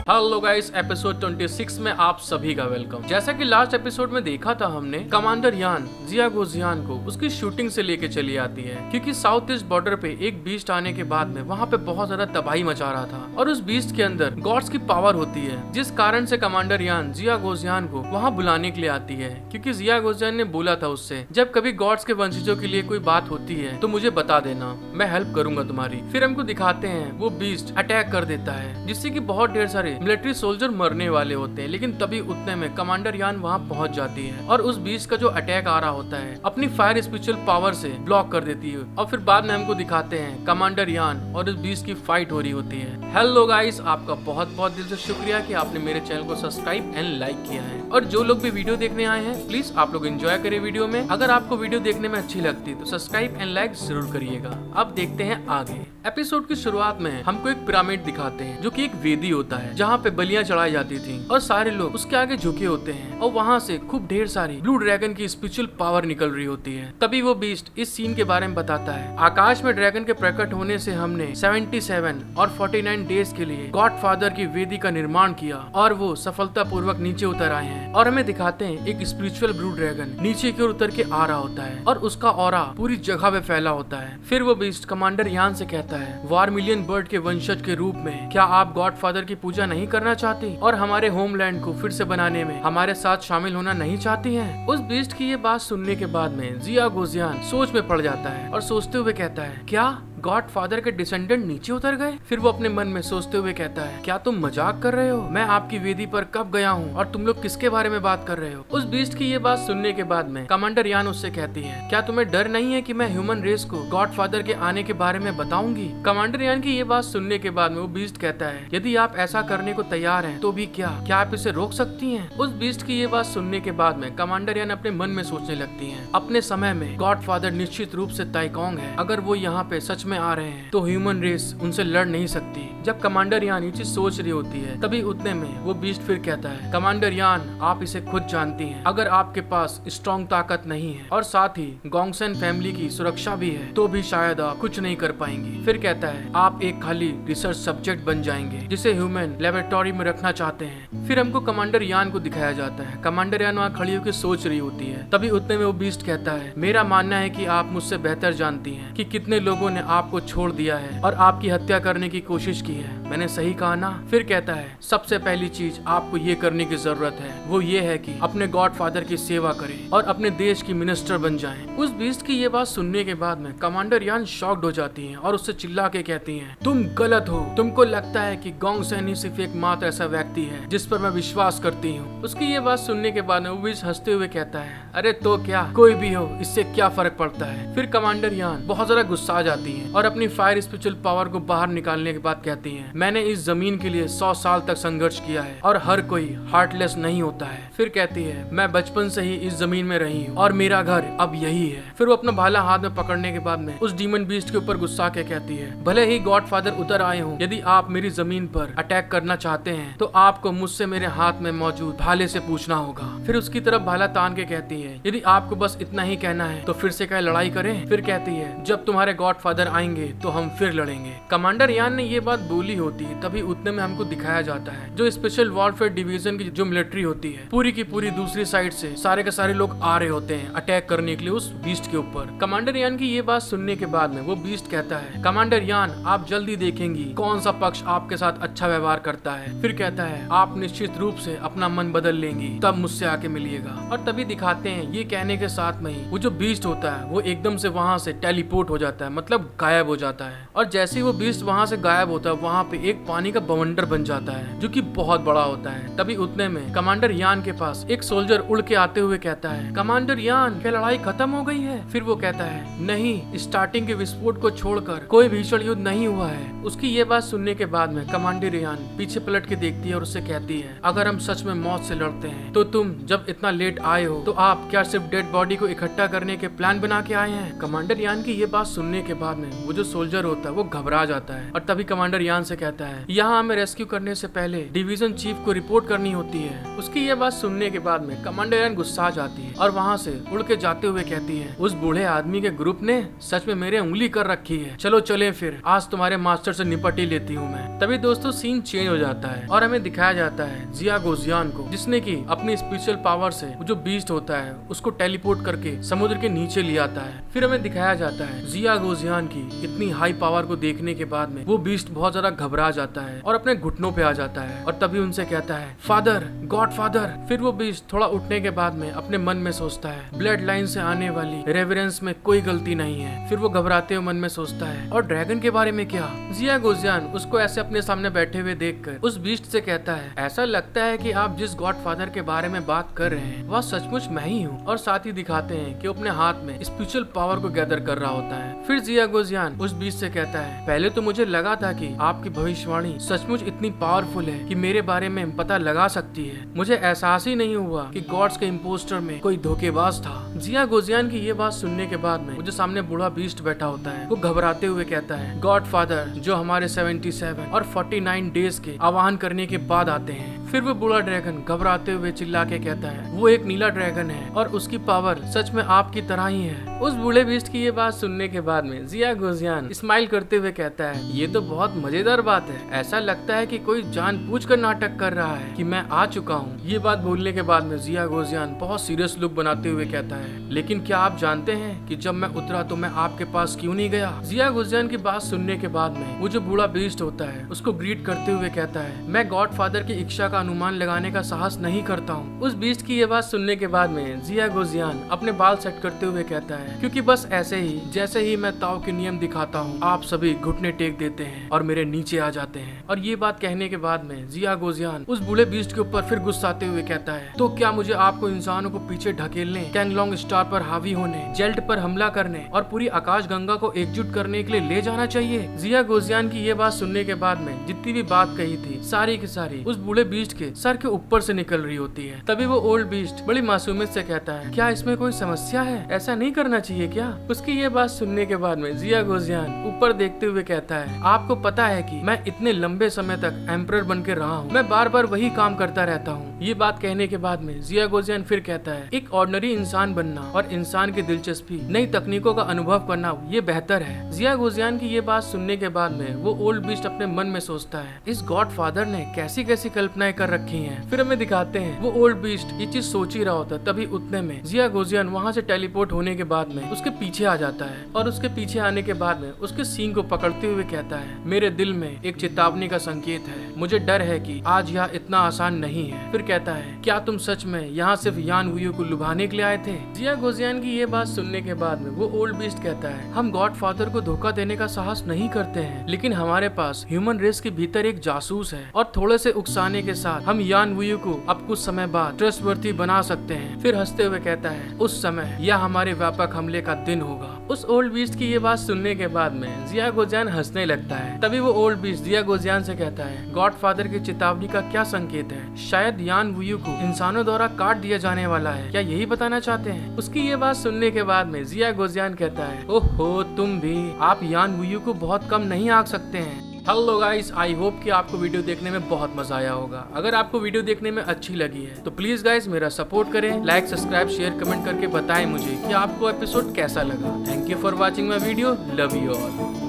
Hello guys, episode 26 में आप सभी का वेलकम। जैसा कि लास्ट एपिसोड में देखा था हमने, कमांडर यान जिया गोजियान को उसकी शूटिंग से लेके चली आती है, क्योंकि साउथ ईस्ट बॉर्डर पे एक बीस्ट आने के बाद में वहाँ पे बहुत ज्यादा तबाही मचा रहा था और उस बीस्ट के अंदर गॉड्स की पावर होती है, जिस कारण से कमांडर यान जिया गोजियान को वहाँ बुलाने के लिए आती है। क्योंकि जिया गोजियान ने बोला था उससे, जब कभी गॉड्स के वंशजों के लिए कोई बात होती है तो मुझे बता देना, मैं हेल्प करूंगा तुम्हारी। फिर हमको दिखाते हैं वो बीस्ट अटैक कर देता है, जिससे कि बहुत ढेर सारे मिलिट्री सोल्जर मरने वाले होते हैं। लेकिन तभी उतने में कमांडर यान वहाँ पहुँच जाती है और उस बीस्ट का जो अटैक आ रहा होता है अपनी फायर स्पिरिचुअल पावर से ब्लॉक कर देती है। और फिर बाद में हमको दिखाते हैं कमांडर यान और उस बीस्ट की फाइट हो रही होती है। हेलो गाइस, आपका बहुत बहुत दिल से शुक्रिया कि आपने मेरे चैनल को सब्सक्राइब एंड लाइक किया है। और जो लोग भी वीडियो देखने आए हैं, प्लीज आप लोग एंजॉय करें वीडियो में। अगर आपको वीडियो देखने में अच्छी लगती तो सब्सक्राइब एंड लाइक जरूर करिएगा। अब देखते हैं आगे। एपिसोड की शुरुआत में हमको एक पिरामिड दिखाते हैं, जो कि एक वेदी होता है जहाँ पे बलियां चढ़ाई जाती थी और सारे लोग उसके आगे झुके होते हैं और वहाँ से खूब ढेर सारी ब्लू ड्रैगन की स्पिरिचुअल पावर निकल रही होती है। तभी वो बीस्ट इस सीन के बारे में बताता है। आकाश में ड्रैगन के प्रकट होने से हमने 77 और 49 डेज के लिए गॉड फादर की वेदी का निर्माण किया और वो सफलता पूर्वक नीचे उतर आए हैं। और हमें दिखाते हैं एक स्पिरिचुअल ब्लू ड्रैगन नीचे की ओर उतर के आ रहा होता है और उसका ऑरा पूरी जगह पे फैला होता है। फिर वो बीस्ट कमांडर यान से कहता है, वारमिलियन बर्ड के वंशज के रूप में क्या आप गॉड फादर की पूजा नहीं करना चाहती और हमारे होमलैंड को फिर से बनाने में हमारे साथ शामिल होना नहीं चाहती हैं? उस बीस्ट की ये बात सुनने के बाद में जिया गोजियान सोच में पड़ जाता है और सोचते हुए कहता है, क्या गॉड फादर के डिसेंडेंट नीचे उतर गए? फिर वो अपने मन में सोचते हुए कहता है, क्या तुम मजाक कर रहे हो? मैं आपकी वेदी पर कब गया हूँ और तुम लोग किसके बारे में बात कर रहे हो? उस बीस्ट की ये बात सुनने के बाद में कमांडर यान उससे कहती है, क्या तुम्हें डर नहीं है कि मैं ह्यूमन रेस को गॉड फादर के आने के बारे में बताऊंगी? कमांडर यान की ये बात सुनने के बाद में वो बीस्ट कहता है, यदि आप ऐसा करने को तैयार हैं तो भी क्या आप इसे रोक सकती हैं? उस बीस्ट की ये बात सुनने के बाद में कमांडर यान अपने मन में सोचने लगती है, अपने समय में गॉड फादर निश्चित रूप से ताइकोंग है। अगर वो यहाँ पे सच में आ रहे हैं तो ह्यूमन रेस उनसे लड़ नहीं सकती। जब कमांडर यान ये चीज सोच रही होती है, तभी उतने में वो बीस्ट फिर कहता है, कमांडर यान आप इसे खुद जानती हैं, अगर आपके पास स्ट्रॉन्ग ताकत नहीं है और साथ ही गोंगसेन फैमिली की सुरक्षा भी है तो भी शायद आप कुछ नहीं कर पाएंगी। फिर कहता है, आप एक खाली रिसर्च सब्जेक्ट बन जाएंगे जिसे ह्यूमन लेबोरेटरी में रखना चाहते हैं। फिर हमको कमांडर यान को दिखाया जाता है। कमांडर यान वहाँ खड़ी होकर सोच रही होती है। तभी उतने में वो बीस्ट कहता है, मेरा मानना है कि आप मुझसे बेहतर जानती हैं कि कितने लोगों ने आपको छोड़ दिया है और आपकी हत्या करने की कोशिश की है। मैंने सही कहा ना? फिर कहता है, सबसे पहली चीज आपको ये करने की जरूरत है वो ये है कि अपने गॉड फादर की सेवा करें और अपने देश की मिनिस्टर बन जाएं। उस बीस्ट की ये बात सुनने के बाद में कमांडर यान शॉक्ड हो जाती हैं और उससे चिल्ला के कहती हैं, तुम गलत हो। तुमको लगता है कि गोंगसेन ही सिर्फ एक मात्र ऐसा व्यक्ति है जिस पर मैं विश्वास करती हूँ। उसकी ये बात सुनने के बाद में वो बीस्ट हंसते हुए कहता है, अरे तो क्या, कोई भी हो, इससे क्या फर्क पड़ता है? फिर कमांडर यान बहुत ज्यादा गुस्सा आ जाती है और अपनी फायर स्पिरिचुअल पावर को बाहर निकालने के बाद कहती हैं, मैंने इस जमीन के लिए 100 साल तक संघर्ष किया है और हर कोई हार्टलेस नहीं होता है। फिर कहती है, मैं बचपन से ही इस जमीन में रही हूँ और मेरा घर अब यही है। फिर वो अपना भाला हाथ में पकड़ने के बाद में उस डीमन बीस्ट के ऊपर गुस्सा के कहती है, भले ही गॉड फादर उतर आए हों, यदि आप मेरी जमीन पर अटैक करना चाहते हैं तो आपको मुझसे मेरे हाथ में मौजूद भाले से पूछना होगा। फिर उसकी तरफ भाला तान के कहती है, यदि आपको बस इतना ही कहना है तो फिर से क्या लड़ाई करें? फिर कहती है, जब तुम्हारे गॉड फादर आएंगे तो हम फिर लड़ेंगे। कमांडर यान ने ये बात बोली होती है, तभी उतने में हमको दिखाया जाता है जो स्पेशल वॉरफेयर डिवीजन की जो मिलिट्री होती है पूरी की पूरी दूसरी साइड से सारे के सारे लोग आ रहे होते हैं अटैक करने के लिए उस बीस्ट के ऊपर। कमांडर यान की ये बात सुनने के बाद में वो बीस्ट कहता है, कमांडर यान आप जल्दी देखेंगी कौन सा पक्ष आपके साथ अच्छा व्यवहार करता है। फिर कहता है, आप निश्चित रूप से अपना मन बदल लेंगी, तब मुझसे आके मिलिएगा। और तभी दिखाते हैं, ये कहने के साथ में ही वो जो बीस्ट होता है वो एकदम से वहाँ से टेलीपोर्ट हो जाता है, मतलब गायब हो जाता है। और जैसे ही वो बीस्ट वहाँ से गायब होता है, वहाँ पे एक पानी का बवंडर बन जाता है जो कि बहुत बड़ा होता है। तभी उतने में कमांडर यान के पास एक सोल्जर उड़ के आते हुए कहता है, कमांडर यान क्या लड़ाई खत्म हो गई है? फिर वो कहता है, नहीं, स्टार्टिंग के विस्फोट को छोड़कर कोई भीषण युद्ध नहीं हुआ है। उसकी ये बात सुनने के बाद में कमांडर यान पीछे पलट के देखती है और उससे कहती है, अगर हम सच में मौत से लड़ते हैं तो तुम जब इतना लेट आए हो तो आप क्या सिर्फ डेड बॉडी को इकट्ठा करने के प्लान बना के आए हैं? कमांडर यान की ये बात सुनने के बाद में वो जो सोल्जर होता है वो घबरा जाता है और तभी कमांडर यान से कहता है यहाँ हमें रेस्क्यू करने से पहले डिवीजन चीफ को रिपोर्ट करनी होती है। उसकी ये बात सुनने के बाद में कमांडर यान गुस्सा जाती है और वहाँ से उड़ के जाते हुए कहती है उस बूढ़े आदमी के ग्रुप ने सच में मेरे उंगली कर रखी है, चलो चले फिर, आज तुम्हारे मास्टर से निपट ही लेती हूँ मैं। तभी दोस्तों सीन चेंज हो जाता है और हमें दिखाया जाता है जिया गोजियान को, जिसने की अपनी स्पेशल पावर से वो जो बीस्ट होता है उसको टेलीपोर्ट करके समुद्र के नीचे ले आता है। फिर हमें दिखाया जाता है जिया गोजियान की इतनी हाई पावर को देखने के बाद में वो बीस्ट बहुत ज्यादा घबरा जाता है और अपने घुटनों पे आ जाता है और तभी उनसे कहता है फादर, गॉड फादर। फिर वो बीस्ट थोड़ा उठने के बाद में अपने मन में सोचता है ब्लड लाइन से आने वाली रेवरेंस में कोई गलती नहीं है। फिर वो घबराते हुए मन में सोचता है और ड्रैगन के बारे में क्या। जिया गोजियान उसको ऐसे अपने सामने बैठे हुए देखकर उस बीस्ट से कहता है ऐसा लगता है कि आप जिस गॉड फादर के बारे में बात कर रहे हैं वह सचमुच मैं ही हूँ। और साथ ही दिखाते हैं कि अपने हाथ में स्पिरिचुअल पावर को गैदर कर रहा होता है। फिर जिया गोजियान उस बीस्ट से कहता है पहले तो मुझे लगा था कि आपकी भविष्यवाणी सचमुच इतनी पावरफुल है कि मेरे बारे में पता लगा सकती है, मुझे एहसास ही नहीं हुआ कि गॉड्स के इम्पोस्टर में कोई धोखेबाज था। जिया गोजियान की ये बात सुनने के बाद में मुझे सामने बूढ़ा बीस्ट बैठा होता है वो घबराते हुए कहता है गॉड फादर जो हमारे 77 और 49 डेज के आह्वान करने के बाद आते हैं। फिर वो बूढ़ा ड्रैगन घबराते हुए चिल्ला के कहता है वो एक नीला ड्रैगन है और उसकी पावर सच में आपकी तरह ही है। उस बूढ़े बीस्ट की ये बात सुनने के बाद में जिया गोजियान स्माइल करते हुए कहता है ये तो बहुत मजेदार बात है, ऐसा लगता है कि कोई जानबूझकर नाटक कर रहा है कि मैं आ चुका हूँ। ये बात बोलने के बाद में जिया गोजियान बहुत सीरियस लुक बनाते हुए कहता है लेकिन क्या आप जानते हैं कि जब मैं उतरा तो मैं आपके पास क्यों नहीं गया। जिया गोजियान की बात सुनने के बाद में वो जो बूढ़ा बीस्ट होता है उसको ग्रीट करते हुए कहता है मैं गॉड फादर की इच्छा का अनुमान लगाने का साहस नहीं करता हूँ। उस बीस्ट की ये बात सुनने के बाद में जिया गोजियान अपने बाल सेट करते हुए कहता है क्योंकि बस ऐसे ही जैसे ही मैं ताओ के नियम दिखाता हूँ आप सभी घुटने टेक देते हैं और मेरे नीचे आ जाते हैं। और ये बात कहने के बाद में जिया गोजियान उस बूढ़े बीस्ट के ऊपर फिर गुस्साते हुए कहता है तो क्या मुझे आपको इंसानों को पीछे ढकेलने, कैंगलोंग स्टार पर हावी होने, जेल्ट पर हमला करने और पूरी आकाश गंगा को एकजुट करने के लिए ले जाना चाहिए। जिया गोजियान की ये बात सुनने के बाद में जितनी भी बात कही थी सारी की सारी उस बूढ़े बीस्ट के सर के ऊपर से निकल रही होती है। तभी वो ओल्ड बीस्ट बड़ी मासूमियत से कहता है क्या इसमें कोई समस्या है, ऐसा नहीं करना चाहिए क्या। उसकी ये बात सुनने के बाद में जिया गोजियान ऊपर देखते हुए कहता है आपको पता है कि मैं इतने लंबे समय तक एम्परर बन के रहा हूँ, मैं बार बार वही काम करता रहता हूँ। ये बात कहने के बाद में जिया गोजियान फिर कहता है एक ऑर्डिनरी इंसान बनना और इंसान की दिलचस्पी नई तकनीकों का अनुभव करना ये बेहतर है। जिया गोजियान की ये बात सुनने के बाद में वो ओल्ड बीस्ट अपने मन में सोचता है इस गॉड फादर ने कैसी कैसी कल्पनाएं कर रखी हैं। फिर हमें दिखाते हैं वो ओल्ड बीस्ट ये चीज सोच ही रहा होता है तभी उतने में जिया गोजियान वहाँ से टेलीपोर्ट होने के बाद में उसके पीछे आ जाता है और उसके पीछे आने के बाद में उसके सींग को पकड़ते हुए कहता है मेरे दिल में एक चेतावनी का संकेत है, मुझे डर है कि आज यह इतना आसान नहीं है। फिर कहता है क्या तुम सच में यहाँ सिर्फ यान वुयू को लुभाने के लिए आए थे। जिया गोजियान की ये बात सुनने के बाद में वो ओल्ड बीस्ट कहता है हम गॉड फादर को धोखा देने का साहस नहीं करते हैं लेकिन हमारे पास ह्यूमन रेस के भीतर एक जासूस है और थोड़े से उकसाने के साथ हम यान वुयू को अब कुछ समय बाद ट्रस्टवर्थी बना सकते हैं। फिर हंसते हुए कहता है उस समय यह हमारे व्यापक हमले का दिन होगा। उस ओल्ड बीस्ट की ये बात सुनने के बाद में जिया गोजियान हंसने लगता है। तभी वो ओल्ड बीस्ट जिया गोजियान से कहता है गॉड फादर की चेतावनी का क्या संकेत है, शायद यान वुयू को इंसानों द्वारा काट दिया जाने वाला है, क्या यही बताना चाहते हैं। उसकी ये बात सुनने के बाद में जिया गोजियान कहता है ओहो तुम भी, आप यान वुयू को बहुत कम नहीं आंक सकते हैं। हेलो गाइस, आई होप कि आपको वीडियो देखने में बहुत मजा आया होगा। अगर आपको वीडियो देखने में अच्छी लगी है तो प्लीज गाइस मेरा सपोर्ट करें, लाइक सब्सक्राइब शेयर कमेंट करके बताएं मुझे कि आपको एपिसोड कैसा लगा। Thank you for watching my video, love you all.